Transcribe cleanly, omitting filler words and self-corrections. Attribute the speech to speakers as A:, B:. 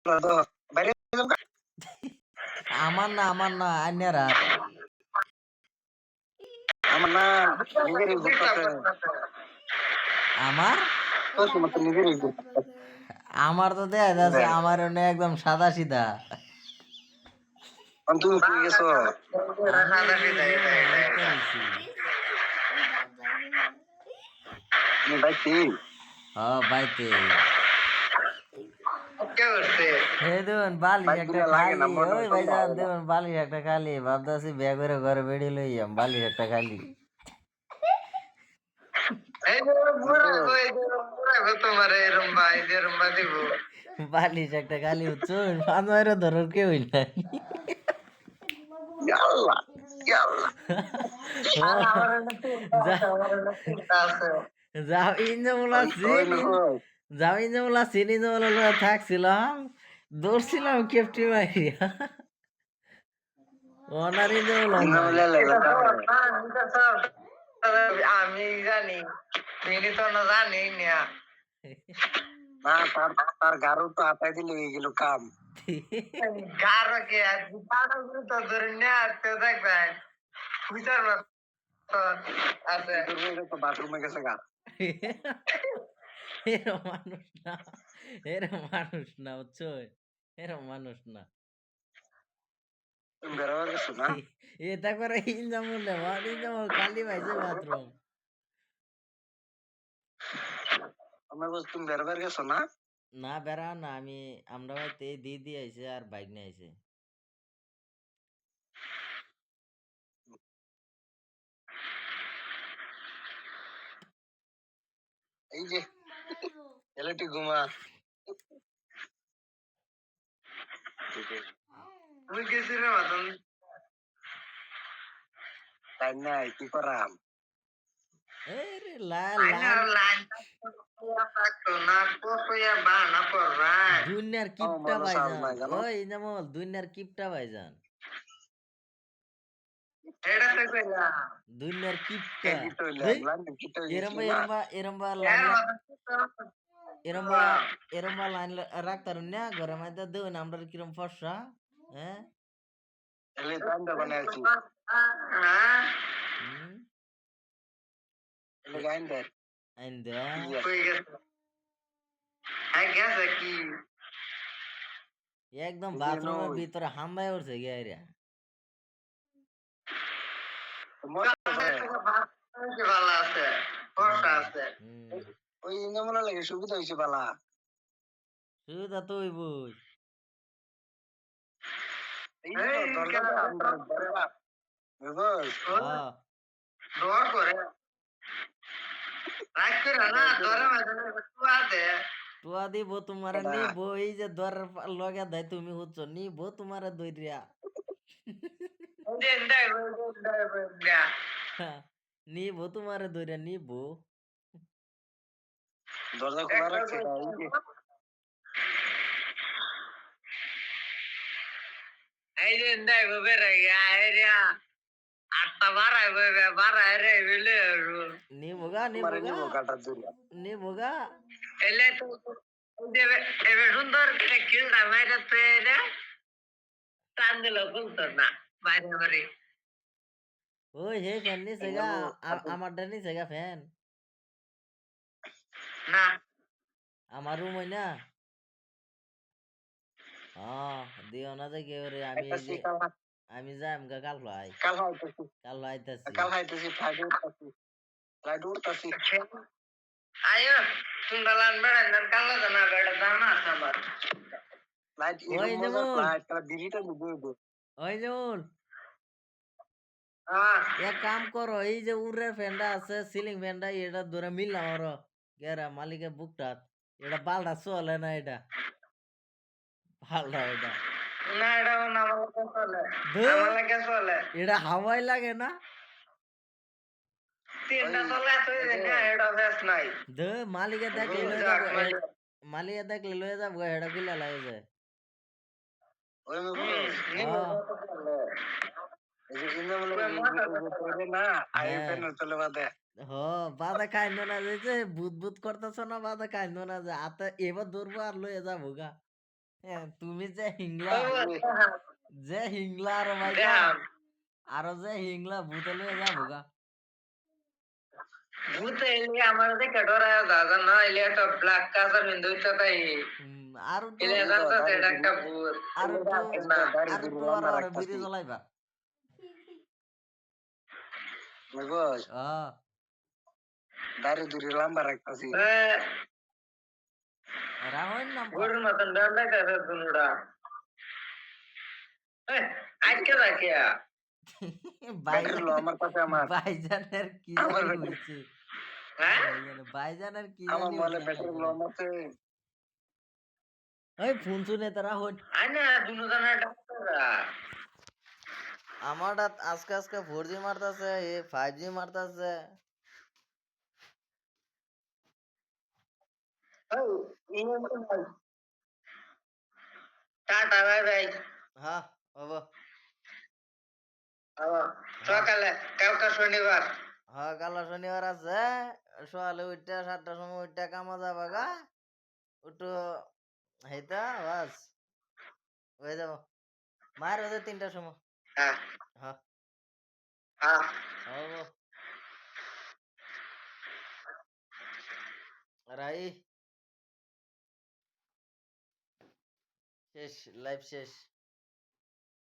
A: তো বাইরে যাম কা?
B: আমার না আইনারার।
A: আমার না নিজেরই ঘুরতাছে।
B: আমার?
A: তোর সময় তো নিজেরই ঘুরতাছে।
B: আমার তো দেখা যাচ্ছে
A: দেখ,
B: আমার অন্য একদম সাদা সিধা।
A: তুমি কই গেছো?
B: আমি এই যে রুমে আইতে রইছি।
A: তুমি বাইতি?
B: হ বাইতে।
A: কে করছে?
B: হে দেখুন বালিশ
A: বাইক
B: একটা
A: দিলে লাগে না,
B: খালি।
A: মোটর
B: ওই
A: চলতে
B: ভাইজান
A: হবে না।
B: দেখুন বালিশ একটা খালি। ভাবতাছি ব্যাগ করে ঘরে বেড়ে লইয়াম বালিশ একটা খালি।
A: এই যে বুড়া কই যে বুড়া গো তোমার এরম ভাই যেরম দিব।
B: বালিশ একটা খালি হচ্ছুন ফাঁদমাইরা ধরার কেউই নাই।
A: ইয়াল্লাহ, ইয়াল্লাহ। আর আমার না চিন্তা
B: যা
A: আছে, আমার না চিন্তা আছে।
B: যাও ইনজামুলা
A: ওই
B: সিন
A: নকো
B: যাও ইনজামুলা সিন ইনজামুলা লয়ে থাকছিলাম দৌড়ছিলাম কেপটি মাইরিয়া ওনার ইনজামুলা
A: ইন্দা
B: নাই।
A: বলে লাগা আমি জানি তিনি তো না জানি না না তার তার গারো তো আটাই দিলে হয়ে গেল কাম গারো কে গারো তো ধরে না তো দেখবেন বুঝার মতো আছে তো বাথরুমে গেছে গা
B: এরম মানুষ না এরম মানুষ না বুঝছো এরম মানুষ না
A: তুমি বেরোবার গেছো না
B: এটা করে ইনজামুল ইনজামুল কালি ভাইছে বাথরুম
A: আমার বস তুমি বেরোবার গেছো না
B: না বেড়া না আমরা ভাইতে দিদি আইছে আর বাইক নিয়ে আইছে
A: এই যে ছেলেটি ঘুমা তুমি গেছিলে মাতন তাই নাই কি করাম
B: এই রে লাল লাল
A: আইনার লাইনটা থাকতো না কতয়া বানা পড়াই
B: দুনিয়ার
A: ও
B: কিপটা
A: মনে সাজ
B: ভাইজান
A: নাই জানো
B: ওই ইনজামুল দুনিয়ার কিপটা ভাইজান
A: এটা তো কইলা
B: দুনিয়ার
A: কে
B: কিপটা
A: কি তৈলা
B: হেই
A: লাইন কি তৈ গেছিল
B: এরম্বা
A: না
B: এরম্বা এরম্বা
A: এর
B: লাইন
A: মাথা
B: এরম্বা এরম্বা লাইন রাখতার না ঘরের মধ্যে দেউন আমরা কিরম ফর্সা হ্যাঁ
A: এলে তান্ডা বানাইছি হ্যাঁ
B: হুম
A: এলে গাইন দে
B: আইন দে
A: কই গেছে হ্যাঁ গেছে কি
B: একদম
A: এই যে
B: বাথরুমের
A: নই
B: ভিতরে হামলায় উঠছে গিয়ে
A: ভালো আছে ফর্সা
B: হুম
A: আছে
B: হুম
A: ওই ইন্দমলা লাগে সুবিধা হইছে বালা
B: সুবিধা তো হইবই
A: এই যে দরজাটা আমরা দরজা বুঝছ
B: হ্যাঁ
A: দর করে রাখ করে না দরে মাঝে আছে
B: টুয়া দিব তোমারে নিব এই যে দরের লগে দেয় তুমি হচ্ছ নিব তোমারে দইরিয়া
A: দেন দেন দেন
B: নিব তোমারে দইরিয়া নিব
A: দরজা খোলা রাখছে এই যে এই যে দেখ বেরে গিয়া আটটা বাড়াই রে বেলে
B: নিবগা
A: মারে
B: নিবগা
A: নিব কাটার জন্য
B: নিবগা
A: এলে তো এবে সুন্দর করে কিলটা মাইরে তো এরা টান দিল বলতো না বাইরে বাড়ি
B: ওই হে ফ্যান নিছে গা আমারটা নিছে গা ফ্যান
A: না
B: আমার রুম হই না হ্যাঁ দিও না যে কেউ রে আমি
A: একটা
B: এই যে
A: শিকাল
B: আমি যাই আমগা কাল লাই
A: কাল হাইতেছি
B: কাল আইতাছি
A: ফ্লাইট উঠতাছি আয়ো সুন্দরলান বেড়ান কাল না বেড়া দানা সাবার ফ্লাইট
B: ওই
A: ইরম মজা
B: যেমন
A: ফ্লাইট কাল বিরিটা নিবো
B: ওই যেমন
A: হ্যাঁ
B: এক কাম করো এই যে উড়ের ফ্যানটা আছে সিলিং ফ্যানটা এটা ধরে মিললাম আরো গেরা মালিকের বুকটা এটা বালটা চলে না এটা বালটা এটা
A: না এটা আমার লাগে চলে
B: ধুর
A: আমার লাগে চলে
B: এটা হাওয়াই লাগে না
A: তিনটা চলে তুই না এটা বেশ নাই
B: ধুর মালিকে দেখলে লয়ে যাবো মালিকে দেখলে লয়ে যাবো এটা খুলে লাগে যায়
A: ওই
B: হ্যাঁ
A: না আই
B: হ্যাঁ
A: ফেন চলে বাদে
B: হ বাদা কাইন্দ না যে ভূত ভূত করতেছ না বাদা কাইন্দ না যে আতা এবার ধরবো আর লয়ে যাবো গা তুমি যে হিংলা আরো ভাইজান
A: দেহাম
B: আরো যে হিংলা ভূতে লয়ে যাবো গা
A: ভূত এলে আমার দেখে ডরায় দাদা না এলে একটা ব্ল্যাক কাজার বিন্দুটা তাই
B: আরো তো
A: এলে জানতো সেটা একটা ভূত
B: আরো
A: এলে
B: তো
A: ডাকেন না
B: আরো তো আরো আরো বিড়ি জ্বলাইবা
A: বুঝবস
B: আহ
A: দাড়ি দুরি লম্বা রাখতাছি
B: রাহইন নাম
A: গরুর মতন ডান্ডাই তাছে দুনুরা আজকে রাখিয়া ব্যাটারি লো আমার কাছে আমার
B: ভাইজানের কি
A: আমার
B: জানি
A: ব্যাটারি
B: হইছে
A: হ্যাঁ
B: ভাইজানের কি
A: আমার
B: জানি
A: মোবাইলে
B: হইছে
A: ব্যাটারি লো আমার
B: ওই ফোন শুনে তারা হইন
A: আইনা দুনু জানা ডাক্তাররা
B: আমারটা আজকে আজকে 4G মারতাছে এ 5G মারতাছে
A: ওই ইমেল ভাই টাটা বাই বাই
B: হ্যাঁ বাবা
A: সকালে কালকা শনিবার
B: হ্যাঁ কাল শনিবার আছে সকালে উঠতে 7টার সময় উঠতে কামা যাবা গা একটু হেইতা বাস হয়ে যাব মার হচ্ছে 3টার সময়
A: হ্যাঁ
B: হ্যাঁ
A: হ্যাঁ
B: হবো রাই শেষ লাইভ শেষ